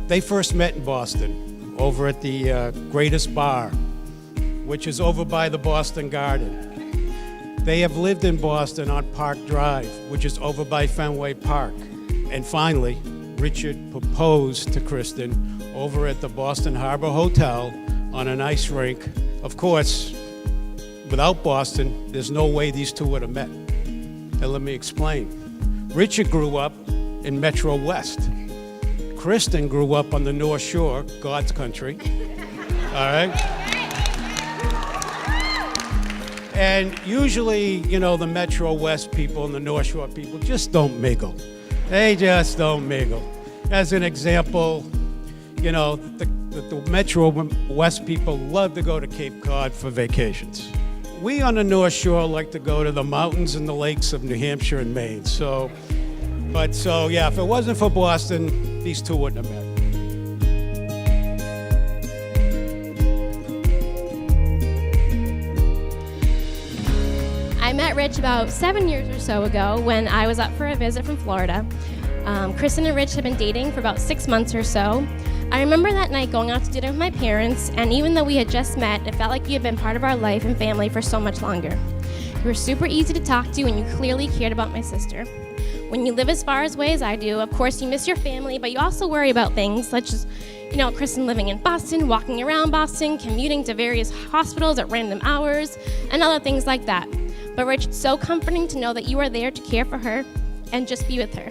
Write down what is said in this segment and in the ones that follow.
They first met in Boston, over at the Greatest Bar, which is over by the Boston Garden. They have lived in Boston on Park Drive, which is over by Fenway Park. And finally, Richard proposed to Kristen over at the Boston Harbor Hotel on an ice rink. Of course, without Boston, there's no way these two would have met. And let me explain. Richard grew up in Metro West. Kristen grew up on the North Shore, God's country. All right? And usually, the Metro West people and the North Shore people just don't mingle. They just don't mingle. As an example, the Metro West people love to go to Cape Cod for vacations. We on the North Shore like to go to the mountains and the lakes of New Hampshire and Maine. So if it wasn't for Boston, these two wouldn't have met. I met Rich about 7 years or so ago when I was up for a visit from Florida. Kristen and Rich had been dating for about 6 months or so. I remember that night going out to dinner with my parents, and even though we had just met, it felt like you had been part of our life and family for so much longer. You were super easy to talk to, and you clearly cared about my sister. When you live as far away as I do, of course you miss your family, but you also worry about things such as, Kristen living in Boston, walking around Boston, commuting to various hospitals at random hours, and other things like that. But Rich, it's so comforting to know that you are there to care for her and just be with her.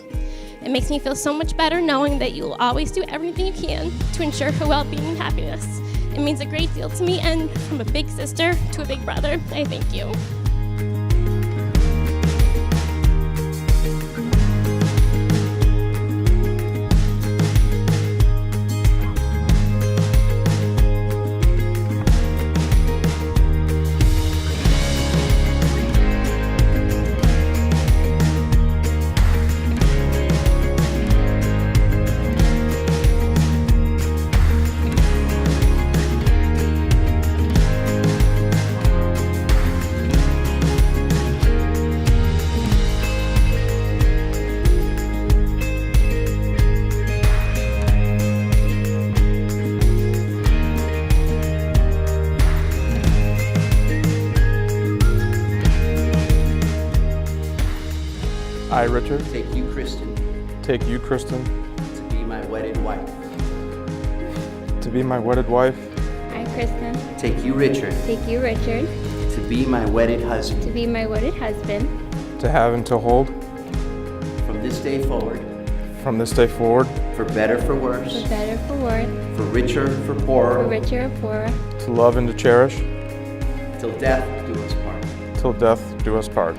It makes me feel so much better knowing that you will always do everything you can to ensure her well-being and happiness. It means a great deal to me, and from a big sister to a big brother, I thank you. I, Richard, take you, Kristen, to be my wedded wife. To be my wedded wife. I, Kristen, take you, Richard, to be my wedded husband. To have and to hold. From this day forward. For better, for worse. For richer, for poorer. To love and to cherish. Till death do us part.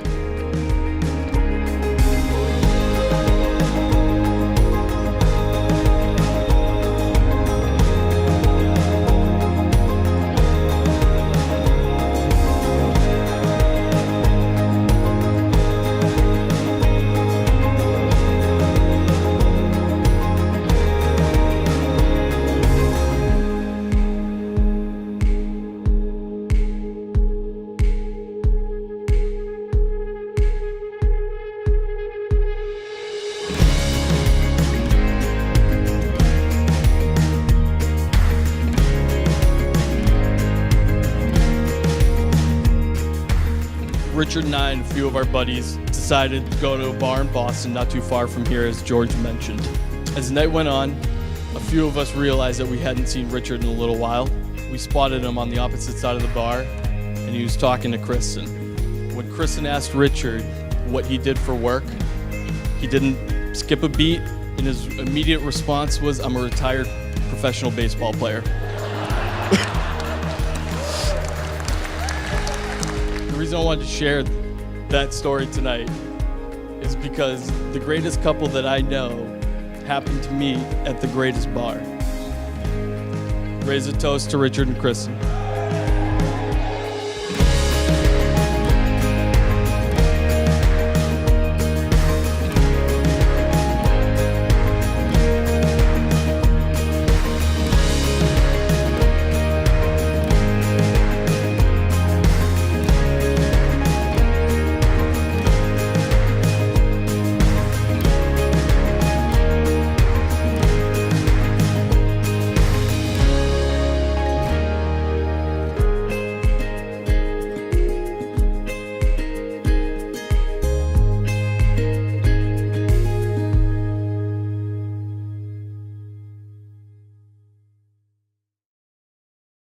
Richard and I and a few of our buddies decided to go to a bar in Boston not too far from here, as George mentioned. As the night went on, a few of us realized that we hadn't seen Richard in a little while. We spotted him on the opposite side of the bar, and he was talking to Kristen. When Kristen asked Richard what he did for work, he didn't skip a beat, and his immediate response was, "I'm a retired professional baseball player." The reason I wanted to share that story tonight is because the greatest couple that I know happened to meet at the greatest bar. Raise a toast to Richard and Kristen.